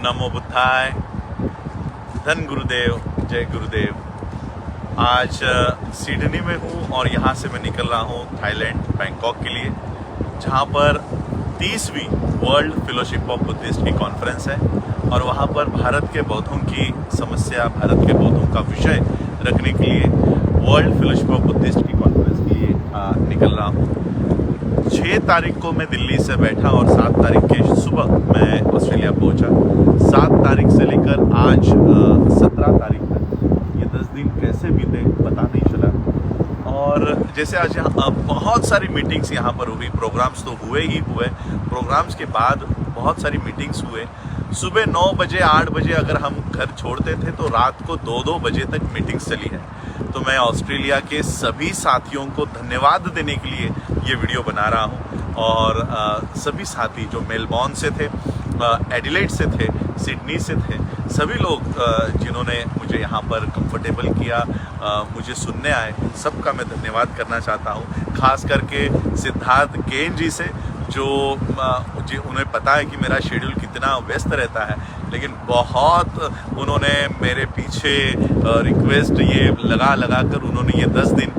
नमो बुद्धाय, धन गुरुदेव, जय गुरुदेव। आज सिडनी में हूँ और यहाँ से मैं निकल रहा हूँ थाईलैंड बैंकॉक के लिए, जहाँ पर 30वीं वर्ल्ड फेलोशिप ऑफ बुद्धिस्ट की कॉन्फ्रेंस है और वहाँ पर भारत के बौद्धों की समस्या, भारत के बौद्धों का विषय रखने के लिए वर्ल्ड फेलोशिप ऑफ बुद्धिस्ट की कॉन्फ्रेंस के लिए निकल रहा हूँ। 6 तारीख को मैं दिल्ली से बैठा और 7 तारीख के सुबह मैं ऑस्ट्रेलिया पहुंचा। 7 तारीख से लेकर आज 17 तारीख तक ये 10 दिन कैसे बीते पता नहीं चला। और जैसे आज यहाँ बहुत सारी मीटिंग्स यहाँ पर हुई, प्रोग्राम्स तो हुए ही हुए, प्रोग्राम्स के बाद बहुत सारी मीटिंग्स हुए। सुबह 9 बजे 8 बजे अगर हम घर छोड़ते थे तो रात को 2-2 बजे तक मीटिंग्स चली है। तो मैं ऑस्ट्रेलिया के सभी साथियों को धन्यवाद देने के लिए ये वीडियो बना रहा हूँ। और सभी साथी जो मेलबॉर्न से थे, एडिलेड से थे, सिडनी से थे, सभी लोग जिन्होंने मुझे यहाँ पर कंफर्टेबल किया, मुझे सुनने आए, सबका मैं धन्यवाद करना चाहता हूँ। खास करके सिद्धार्थ केन जी से, जो उन्हें पता है कि मेरा शेड्यूल कितना व्यस्त रहता है, लेकिन बहुत उन्होंने मेरे पीछे रिक्वेस्ट ये लगा कर उन्होंने ये 10 दिन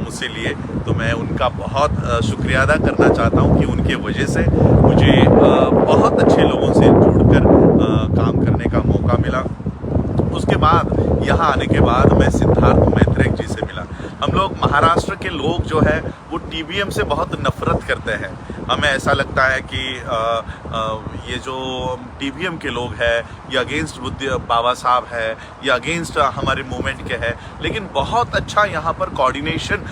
मुझसे लिए। तो मैं उनका बहुत शुक्रिया अदा करना चाहता हूँ कि उनके वजह से मुझे बहुत अच्छे लोगों से जुड़कर काम करने का मौका मिला। उसके बाद यहाँ आने के बाद मैं सिद्धार्थ मैत्रेय जी से मिला। हम लोग महाराष्ट्र के लोग जो है वो टीबीएम से बहुत नफरत करते हैं। हमें ऐसा लगता है कि ये जो टीबीएम के लोग हैं ये अगेंस्ट बाबा साहब है, या अगेंस्ट हमारे मूवमेंट के है, लेकिन बहुत अच्छा यहाँ पर कोऑर्डिनेशन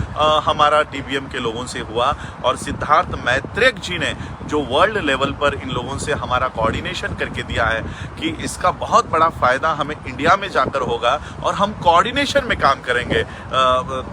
हमारा टीबीएम के लोगों से हुआ। और सिद्धार्थ मैत्रेय जी ने जो वर्ल्ड लेवल पर इन लोगों से हमारा कोऑर्डिनेशन करके दिया है कि इसका बहुत बड़ा फ़ायदा हमें इंडिया में जाकर होगा और हम कोऑर्डिनेशन में काम करेंगे।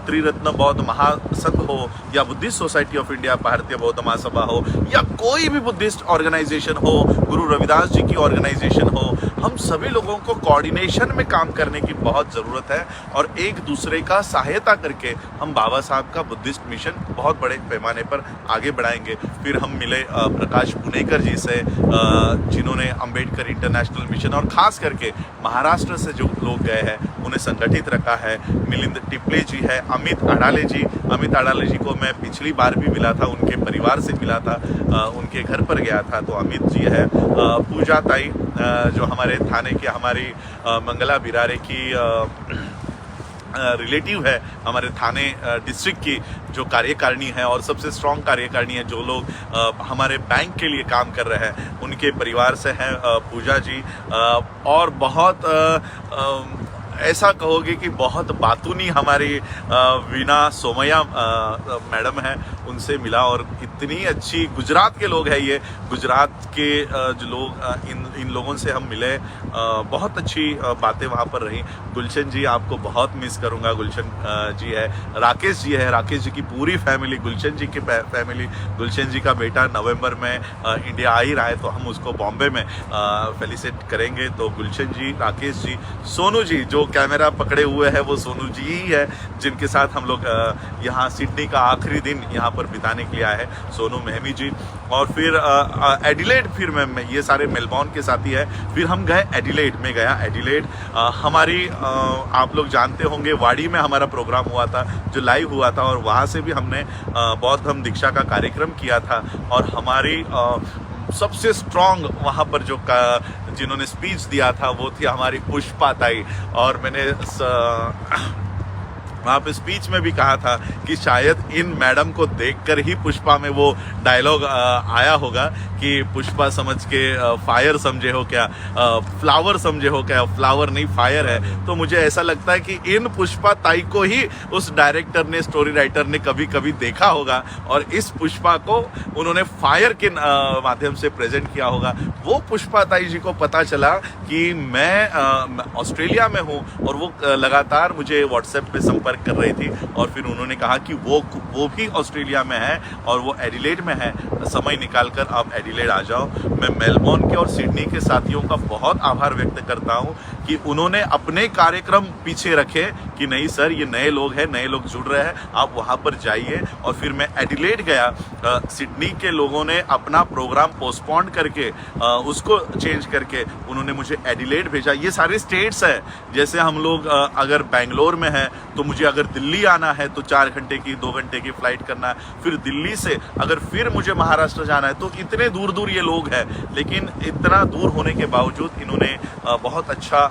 त्रिरत्न बौद्ध महासंघ हो या बुद्धिस्ट सोसाइटी ऑफ इंडिया, भारतीय बौद्ध महासभा हो, या कोई भी बुद्धिस्ट ऑर्गेनाइजेशन हो, गुरु रविदास जी की ऑर्गेनाइजेशन हो, हम सभी लोगों को कोऑर्डिनेशन में काम करने की बहुत ज़रूरत है। और एक दूसरे का सहायता करके हम बाबा साहब का बुद्धिस्ट मिशन बहुत बड़े पैमाने पर आगे बढ़ाएंगे। फिर हम मिले प्रकाश पुनेकर जी से, जिन्होंने अंबेडकर इंटरनेशनल मिशन और ख़ास करके महाराष्ट्र से जो लोग गए हैं उन्हें संगठित रखा है। मिलिंद टिपले जी है, अमित अडाले जी को मैं पिछली बार भी मिला था, उनके परिवार से मिला था, उनके घर पर गया था। तो अमित जी है, पूजा ताई जो हमारे थाने के, हमारी मंगला बिरारे की रिलेटिव है, हमारे थाने डिस्ट्रिक्ट की जो कार्यकारिणी है और सबसे स्ट्रॉन्ग कार्यकारिणी है, जो लोग हमारे बैंक के लिए काम कर रहे हैं, उनके परिवार से हैं पूजा जी। और बहुत ऐसा कहोगे कि बहुत बातूनी हमारी वीना सोमैया मैडम है, उनसे मिला। और इतनी अच्छी, गुजरात के लोग हैं ये, गुजरात के जो लोग, इन लोगों से हम मिले, बहुत अच्छी बातें वहाँ पर रही। गुलशन जी, आपको बहुत मिस करूँगा। गुलशन जी है, राकेश जी है, राकेश जी की पूरी फैमिली, गुलशन जी की फैमिली, गुलशन जी का बेटा नवंबर में इंडिया आ ही रहा है, तो हम उसको बॉम्बे में फेलिसिट करेंगे। तो गुलशन जी, राकेश जी, सोनू जी जो कैमरा पकड़े हुए हैं वो सोनू जी ही है, जिनके साथ हम लोग यहाँ सिडनी का आखिरी दिन यहाँ पर बिताने के लिए आए हैं, सोनू मेहमी जी। और फिर एडिलेड, फिर मैं ये सारे मेलबॉर्न के साथी है। फिर हम गए एडिलेड में, गया एडिलेड। हमारी आप लोग जानते होंगे वाड़ी में हमारा प्रोग्राम हुआ था जो लाइव हुआ था, और वहाँ से भी हमने बौद्ध धम्म दीक्षा का कार्यक्रम किया था। और हमारी सबसे स्ट्रॉन्ग वहाँ पर जो जिन्होंने स्पीच दिया था वो थी हमारी पुष्पा ताई। और मैंने वहाँ पे स्पीच में भी कहा था कि शायद इन मैडम को देखकर ही पुष्पा में वो डायलॉग आया होगा कि पुष्पा समझ के फायर समझे हो क्या, फ्लावर समझे हो क्या, फ्लावर नहीं फायर है। तो मुझे ऐसा लगता है कि इन पुष्पा ताई को ही उस डायरेक्टर ने, स्टोरी राइटर ने कभी कभी देखा होगा और इस पुष्पा को उन्होंने फायर के माध्यम से प्रेजेंट किया होगा। वो पुष्पा ताई जी को पता चला कि मैं ऑस्ट्रेलिया में हूँ और वो लगातार मुझे व्हाट्सएप पे संपर्क कर रही थी। और फिर उन्होंने कहा कि वो भी ऑस्ट्रेलिया में है और वो एडिलेड में है, समय निकाल कर आप एडिलेड आ जाओ। मैं मेलबॉर्न के और सिडनी के साथियों का बहुत आभार व्यक्त करता हूँ कि उन्होंने अपने कार्यक्रम पीछे रखे कि नहीं सर ये नए लोग हैं, नए लोग जुड़ रहे हैं, आप वहाँ पर जाइए। और फिर मैं एडिलेड गया, सिडनी के लोगों ने अपना प्रोग्राम पोस्टपोन करके उसको चेंज करके उन्होंने मुझे एडिलेड भेजा। ये सारे स्टेट्स हैं, जैसे हम लोग अगर बेंगलोर में है तो मुझे अगर दिल्ली आना है तो 4 घंटे की 2 घंटे की फ्लाइट करना है, फिर दिल्ली से अगर फिर मुझे महाराष्ट्र जाना है, तो इतने दूर दूर ये लोग हैं। लेकिन इतना दूर होने के बावजूद इन्होंने बहुत अच्छा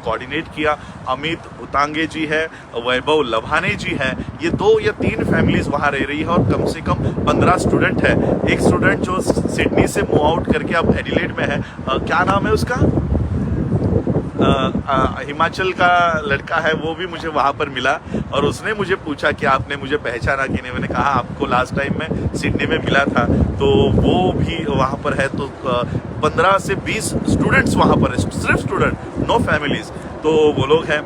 कोऑर्डिनेट किया। अमित उतांगे जी है, वैभव लभाने जी है, ये 2 या 3 फैमिलीज वहाँ रह रही है और कम से कम 15 स्टूडेंट है। एक स्टूडेंट जो सिडनी से मूव आउट करके अब एडिलेड में है, क्या नाम है उसका, हिमाचल का लड़का है, वो भी मुझे वहाँ पर मिला और उसने मुझे पूछा कि आपने मुझे पहचाना कि नहीं। मैंने कहा आपको लास्ट टाइम मैं सिडनी में मिला था। तो वो भी वहाँ पर है। तो 15 से 20 स्टूडेंट्स वहाँ पर है, सिर्फ स्टूडेंट, नो फैमिलीज। तो वो लोग हैं।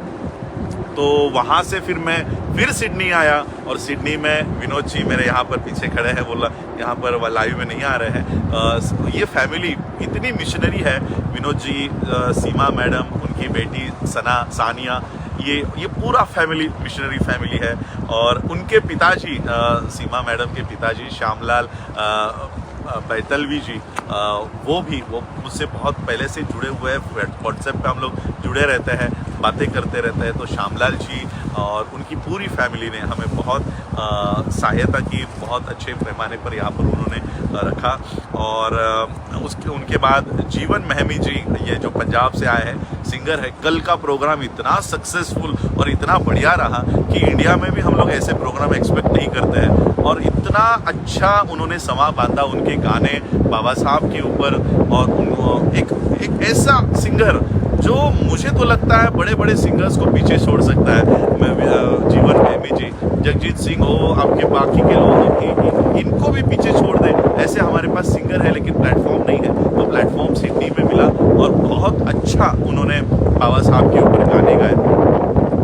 तो वहाँ से फिर मैं फिर सिडनी आया और सिडनी में विनोद जी मेरे यहाँ पर पीछे खड़े हैं, बोला यहाँ पर लाइव में नहीं आ रहे हैं। ये फैमिली इतनी मिशनरी है, विनोद जी, सीमा मैडम, उनकी बेटी सना, सानिया, ये पूरा फैमिली मिशनरी फैमिली है। और उनके पिताजी, सीमा मैडम के पिताजी श्यामलाल बैतलवी जी, वो मुझसे बहुत पहले से जुड़े हुए हैं। व्हाट्सएप पे हम लोग जुड़े रहते हैं, बातें करते रहते हैं। तो श्यामलाल जी और उनकी पूरी फैमिली ने हमें बहुत सहायता की, बहुत अच्छे पैमाने पर यहाँ पर उन्होंने रखा। और उनके बाद जीवन महमी जी, ये जो पंजाब से आए हैं, सिंगर है। कल का प्रोग्राम इतना सक्सेसफुल और इतना बढ़िया रहा कि इंडिया में भी हम लोग ऐसे प्रोग्राम एक्सपेक्ट नहीं करते हैं। और इतना अच्छा उन्होंने समा बांधा उनके गाने बाबा साहब के ऊपर। और एक ऐसा सिंगर जो मुझे तो लगता है बड़े बड़े सिंगर्स को पीछे छोड़ सकता है। जीवन महमी जी, जगजीत सिंह हो, आपके बाकी के लोग, इनको भी पीछे छोड़ दे, ऐसे हमारे पास सिंगर है लेकिन प्लेटफॉर्म नहीं है। तो प्लेटफॉर्म सिडनी में मिला और बहुत अच्छा उन्होंने बाबा साहब के ऊपर गाने गाए।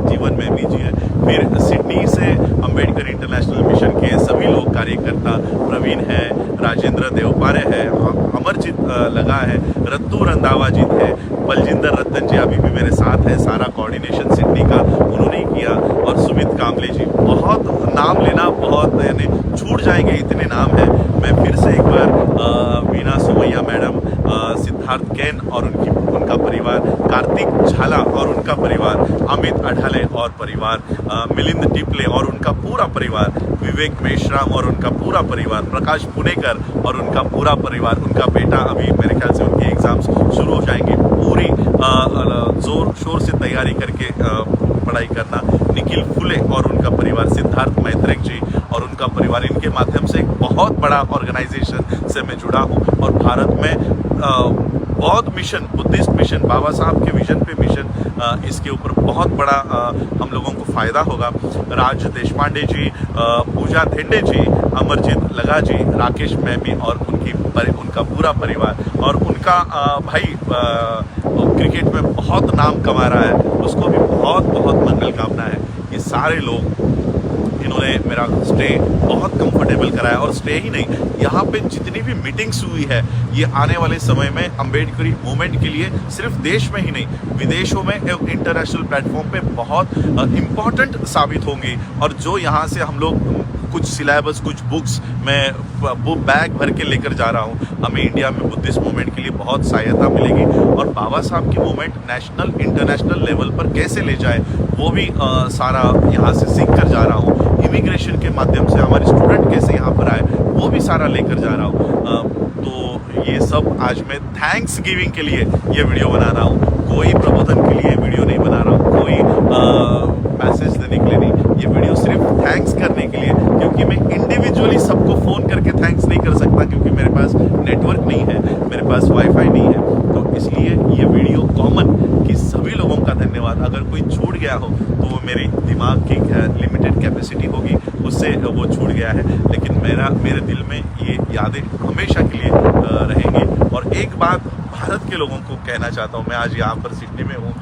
जीवन महमी जी है। फिर सिडनी से अंबेडकर इंटरनेशनल मिशन के सभी लोग कार्यकर्ता, प्रवीण है, राजेंद्र देवपारे है, अमरजीत लगा है, रत्तू रंधावा जी थे, बलजिंदर रतन जी अभी भी मेरे साथ है। सारा कोऑर्डिनेशन सिडनी का उन्होंने ही किया। और सुमित कामले जी, बहुत नाम लेना बहुत यानी छूट जाएंगे, इतने नाम हैं। मैं फिर से एक बार वीना सोमैया मैडम, सिद्धार्थ कैन और उनका परिवार, कार्तिक झाला और उनका परिवार, अमित अढाले और परिवार, मिलिंद टिपले और उनका पूरा परिवार, विवेक मेश्राम और उनका पूरा परिवार, प्रकाश पुनेकर और उनका पूरा परिवार, उनका बेटा, अभी मेरे ख्याल से उनके एग्जाम्स शुरू हो जाएंगे, पूरी जोर शोर से तैयारी करके पढ़ाई करना, निखिल फुले और उनका परिवार, सिद्धार्थ मैत्रेक जी और उनका परिवार। इनके माध्यम से एक बहुत बड़ा ऑर्गेनाइजेशन से मैं जुड़ा हूँ और भारत में बौद्ध मिशन, बुद्धिस्ट मिशन, बाबा साहब के विजन पे मिशन, इसके ऊपर बहुत बड़ा हम लोगों को फ़ायदा होगा। राज देशपांडे जी, पूजा धेंडे जी, अमरजीत लगा जी, राकेश मैमी और उनका पूरा परिवार, और उनका भाई क्रिकेट में बहुत नाम कमा रहा है, उसको भी बहुत बहुत मंगल कामना है। ये सारे लोग, इन्होंने मेरा स्टे बहुत कंफर्टेबल कराया। और स्टे ही नहीं, यहाँ पे जितनी भी मीटिंग्स हुई है, ये आने वाले समय में अम्बेडकरी मूवमेंट के लिए सिर्फ देश में ही नहीं, विदेशों में, इंटरनेशनल प्लेटफॉर्म पे बहुत इम्पॉर्टेंट साबित होंगी। और जो यहाँ से हम लोग कुछ सिलेबस, कुछ बुक्स मैं वो बैग भर के लेकर जा रहा हूँ, हमें इंडिया में बुद्धिस्ट मूवमेंट के लिए बहुत सहायता मिलेगी। और बाबा साहब की मूवमेंट नेशनल, इंटरनेशनल लेवल पर कैसे ले जाए, वो भी सारा यहाँ से सीख कर जा रहा हूँ। इमिग्रेशन के माध्यम से हमारे स्टूडेंट कैसे यहाँ पर आए, वो भी सारा लेकर जा रहा हूँ। तो ये सब आज मैं थैंक्स गिविंग के लिए ये वीडियो बना रहा हूँ, कोई प्रबोधन के लिए वीडियो नहीं बना रहा हूँ, कोई मैसेज देने के लिए नहीं। ये वीडियो सिर्फ थैंक्स करने के लिए, क्योंकि मैं इंडिविजुअली सबको फ़ोन करके थैंक्स नहीं कर सकता, क्योंकि मेरे पास नेटवर्क नहीं है, मेरे पास वाईफाई नहीं है। तो इसलिए ये वीडियो कॉमन कि सभी लोगों का धन्यवाद। अगर कोई छूट गया हो तो वो मेरी दिमाग की लिमिटेड कैपेसिटी होगी, उससे वो छूट गया है, लेकिन मेरे दिल में ये यादें हमेशा के लिए रहेंगी। और एक बात भारत के लोगों को कहना चाहता हूँ, मैं आज यहाँ पर सिडनी में हूँ,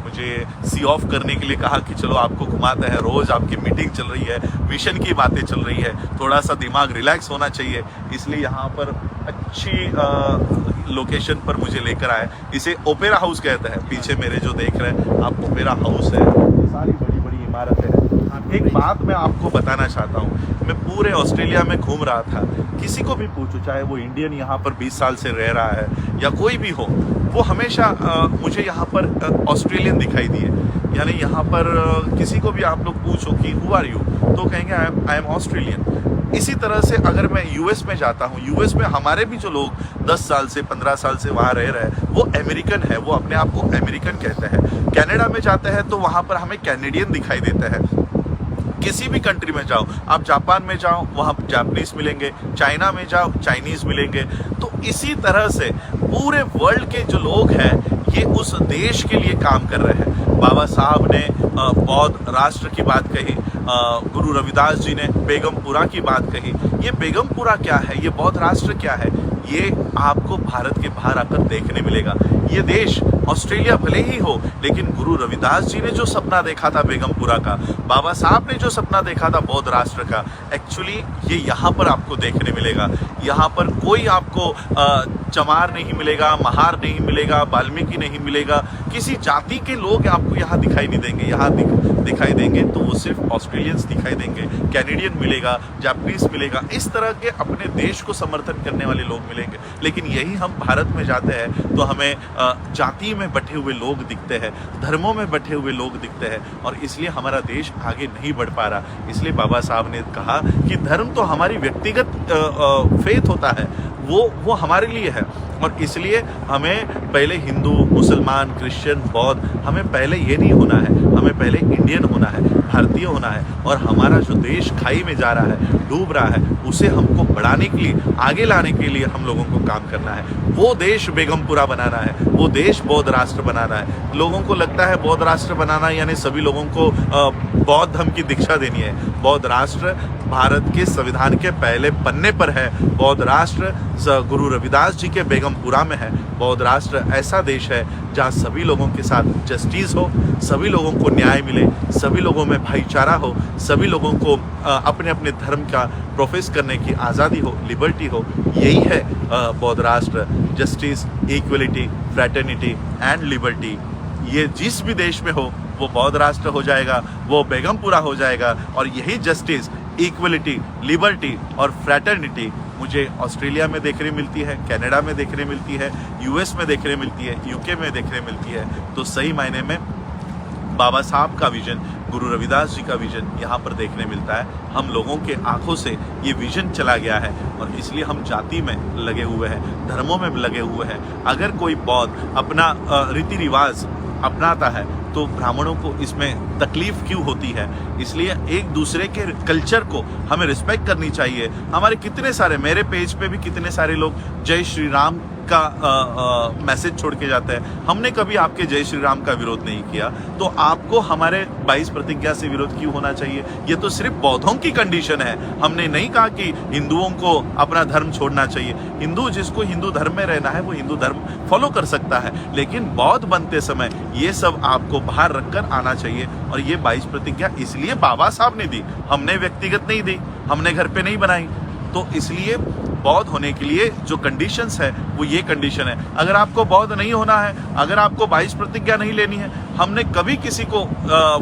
मुझे सी ऑफ करने के लिए कहा कि चलो आपको घुमाते हैं, रोज़ आपकी मीटिंग चल रही है, मिशन की बातें चल रही है, थोड़ा सा दिमाग रिलैक्स होना चाहिए, इसलिए यहाँ पर अच्छी लोकेशन पर मुझे लेकर आए। इसे ओपेरा हाउस कहते हैं। पीछे मेरे जो देख रहे हैं आप ओपेरा हाउस है, ये सारी बड़ी बड़ी इमारतें हैं। एक बात मैं आपको बताना चाहता हूँ, मैं पूरे ऑस्ट्रेलिया में घूम रहा था, किसी को भी पूछो चाहे वो इंडियन यहाँ पर 20 साल से रह रहा है या कोई भी हो, वो हमेशा मुझे यहाँ पर ऑस्ट्रेलियन दिखाई दिए। यानी यहाँ पर किसी को भी आप लोग पूछो कि हु आर यू, तो कहेंगे आई एम ऑस्ट्रेलियन। इसी तरह से अगर मैं यूएस में जाता हूँ, यूएस में हमारे भी जो लोग 10 साल से 15 साल से वहाँ रह रहे हैं वो अमेरिकन है, वो अपने आप को अमेरिकन कहते हैं। कनाडा में जाते हैं तो वहाँ पर हमें कैनेडियन दिखाई देते हैं। किसी भी कंट्री में जाओ, आप जापान में जाओ वहाँ जापानीज मिलेंगे, चाइना में जाओ चाइनीज मिलेंगे। तो इसी तरह से पूरे वर्ल्ड के जो लोग हैं ये उस देश के लिए काम कर रहे हैं। बाबा साहब ने बौद्ध राष्ट्र की बात कही, गुरु रविदास जी ने बेगमपुरा की बात कही। ये बेगमपुरा क्या है, ये बौद्ध राष्ट्र क्या है, ये आपको भारत के बाहर आकर देखने मिलेगा। ये देश ऑस्ट्रेलिया भले ही हो, लेकिन गुरु रविदास जी ने जो सपना देखा था बेगमपुरा का, बाबा साहब ने जो सपना देखा था बौद्ध राष्ट्र का, एक्चुअली ये यहाँ पर आपको देखने मिलेगा। यहाँ पर कोई आपको चमार नहीं मिलेगा, महार नहीं मिलेगा, वाल्मीकि नहीं मिलेगा, किसी जाति के लोग आपको यहाँ दिखाई नहीं देंगे। यहाँ दिखाई देंगे तो वो सिर्फ ऑस्ट्रेलियंस दिखाई देंगे, कैनेडियन मिलेगा, जापानीज मिलेगा, इस तरह के अपने देश को समर्थन करने वाले लोग मिलेंगे। लेकिन यही हम भारत में जाते हैं तो हमें जाति में बटे हुए लोग दिखते हैं, धर्मों में बटे हुए लोग दिखते हैं, और इसलिए हमारा देश आगे नहीं बढ़ पा रहा। इसलिए बाबा साहब ने कहा कि धर्म तो हमारी व्यक्तिगत फेथ होता है, वो हमारे लिए है, और इसलिए हमें पहले हिंदू, मुसलमान, क्रिश्चियन, बौद्ध, हमें पहले ये नहीं होना है, हमें पहले इंडियन होना है, भारतीय होना है। और हमारा जो देश खाई में जा रहा है, डूब रहा है, उसे हमको बढ़ाने के लिए, आगे लाने के लिए हम लोगों को काम करना है। वो देश बेगमपुरा बनाना है, वो देश बौद्ध राष्ट्र बनाना है। लोगों को लगता है बौद्ध राष्ट्र बनाना यानी सभी लोगों को बौद्ध धर्म की दीक्षा देनी है। बौद्ध राष्ट्र भारत के संविधान के पहले पन्ने पर है। बौद्ध राष्ट्र गुरु रविदास जी के बेगमपुरा में है। बौद्ध राष्ट्र ऐसा देश है जहाँ सभी लोगों के साथ जस्टिस हो, सभी लोगों को न्याय मिले, सभी लोगों में भाईचारा हो, सभी लोगों को अपने अपने धर्म का प्रोफेस करने की आज़ादी हो, लिबर्टी हो। यही है बौद्ध राष्ट्र। Justice, equality, fraternity and liberty, ये जिस भी देश में हो वो बौद्ध राष्ट्र हो जाएगा, वो बेगमपुरा हो जाएगा। और यही जस्टिस, इक्वलिटी, लिबर्टी और फ्रैटर्निटी मुझे ऑस्ट्रेलिया में देखने मिलती है, कनाडा में देखने मिलती है, यूएस में देखने मिलती है, यूके में देखने मिलती है। तो सही मायने में बाबा साहब का विजन, गुरु रविदास जी का विजन यहाँ पर देखने मिलता है। हम लोगों के आंखों से ये विजन चला गया है, और इसलिए हम जाति में लगे हुए हैं, धर्मों में लगे हुए हैं। अगर कोई बौद्ध अपना रीति रिवाज अपनाता है तो ब्राह्मणों को इसमें तकलीफ क्यों होती है? इसलिए एक दूसरे के कल्चर को हमें रिस्पेक्ट करनी चाहिए। हमारे कितने सारे, मेरे पेज पे भी कितने सारे लोग जय श्री राम का मैसेज छोड़ के जाते हैं। हमने कभी आपके जय श्री राम का विरोध नहीं किया, तो आपको हमारे 22 प्रतिज्ञा से विरोध क्यों होना चाहिए? ये तो सिर्फ बौद्धों की कंडीशन है। हमने नहीं कहा कि हिंदुओं को अपना धर्म छोड़ना चाहिए। हिंदू, जिसको हिंदू धर्म में रहना है वो हिंदू धर्म फॉलो कर सकता है, लेकिन बौद्ध बनते समय ये सब आपको बाहर रखकर आना चाहिए। और ये 22 प्रतिज्ञा इसलिए बाबा साहब ने दी, हमने व्यक्तिगत नहीं दी, हमने घर पे नहीं बनाई। तो इसलिए बौद्ध होने के लिए जो कंडीशंस है वो ये कंडीशन है। अगर आपको बौद्ध नहीं होना है, अगर आपको 22 प्रतिज्ञा नहीं लेनी है, हमने कभी किसी को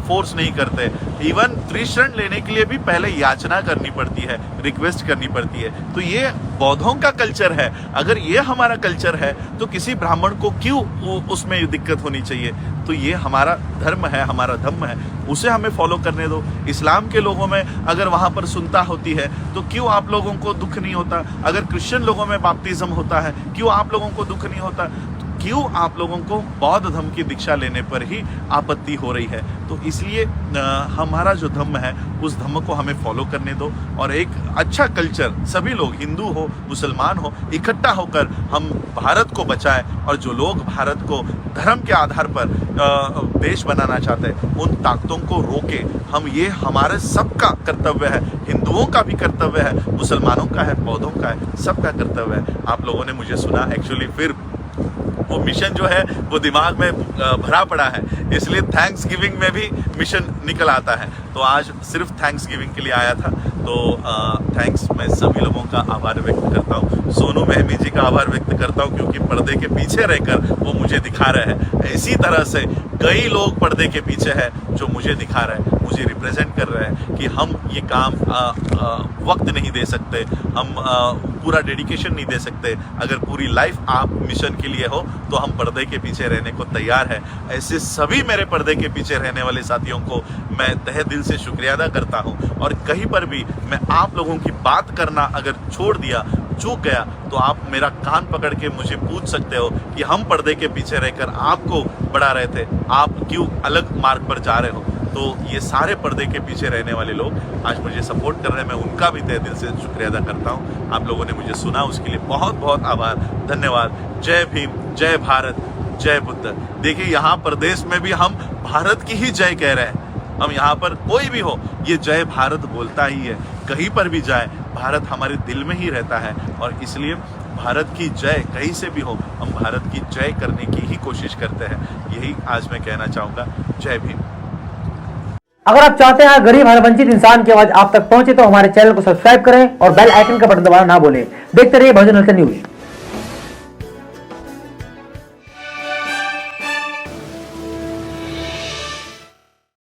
फोर्स नहीं करते। इवन त्रिशरण लेने के लिए भी पहले याचना करनी पड़ती है, रिक्वेस्ट करनी पड़ती है। तो ये बौद्धों का कल्चर है। अगर ये हमारा कल्चर है तो किसी ब्राह्मण को क्यों उसमें दिक्कत होनी चाहिए? तो ये हमारा धर्म है, हमारा धम्म है, उसे हमें फॉलो करने दो। इस्लाम के लोगों में अगर वहाँ पर सुनता होती है तो क्यों आप लोगों को दुख नहीं होता? अगर क्रिश्चियन लोगों में बैप्टिज्म होता है क्यों आप लोगों को दुख नहीं होता? क्यों आप लोगों को बौद्ध धर्म की दीक्षा लेने पर ही आपत्ति हो रही है? तो इसलिए हमारा जो धर्म है उस धर्म को हमें फॉलो करने दो, और एक अच्छा कल्चर, सभी लोग हिंदू हो, मुसलमान हो, इकट्ठा होकर हम भारत को बचाएं। और जो लोग भारत को धर्म के आधार पर देश बनाना चाहते हैं उन ताकतों को रोके। हम, ये हमारे सबका कर्तव्य है, हिंदुओं का भी कर्तव्य है, मुसलमानों का है, बौद्धों का है, सबका कर्तव्य है। आप लोगों ने मुझे सुना, एक्चुअली फिर वो मिशन जो है वो दिमाग में भरा पड़ा है, इसलिए थैंक्स गिविंग में भी मिशन निकल आता है। तो आज सिर्फ थैंक्स गिविंग के लिए आया था। तो थैंक्स, मैं सभी लोगों का आभार व्यक्त करता हूँ। सोनू महमी जी का आभार व्यक्त करता हूँ क्योंकि पर्दे के पीछे रहकर वो मुझे दिखा रहे हैं। इसी तरह से कई लोग पर्दे के पीछे हैं जो मुझे दिखा रहे हैं, मुझे रिप्रेजेंट कर रहे हैं कि हम ये काम वक्त नहीं दे सकते, हम पूरा डेडिकेशन नहीं दे सकते। अगर पूरी लाइफ आप मिशन के लिए हो तो हम पर्दे के पीछे रहने को तैयार है। ऐसे सभी मेरे पर्दे के पीछे रहने वाले साथियों को मैं तहे दिल से शुक्रिया अदा करता हूं। और कहीं पर भी मैं आप लोगों की बात करना अगर छोड़ दिया, चूक गया, तो आप मेरा कान पकड़ के मुझे पूछ सकते हो कि हम पर्दे के पीछे रहकर आपको बढ़ा रहे थे, आप क्यों अलग मार्ग पर जा रहे हो। तो ये सारे पर्दे के पीछे रहने वाले लोग आज मुझे सपोर्ट कर रहे हैं, मैं उनका भी तहे दिल से शुक्रिया अदा करता हूँ। आप लोगों ने मुझे सुना, उसके लिए बहुत बहुत आभार, धन्यवाद। जय भीम, जय भारत, जय बुद्ध। देखिए, यहाँ प्रदेश में भी हम भारत की ही जय कह रहे हैं। हम यहाँ पर कोई भी हो, ये जय भारत बोलता ही है। कहीं पर भी जाए, भारत हमारे दिल में ही रहता है और इसलिए भारत की जय कहीं से भी हो, हम भारत की जय करने की ही कोशिश करते हैं। यही आज मैं कहना चाहूँगा। जय भीम। अगर आप चाहते हैं गरीब हर वंचित इंसान की आवाज आप तक पहुंचे तो हमारे चैनल को सब्सक्राइब करें और बेल आइकन का बटन दबाना ना भूलें। देखते रहिए बहुजन हलचल न्यूज।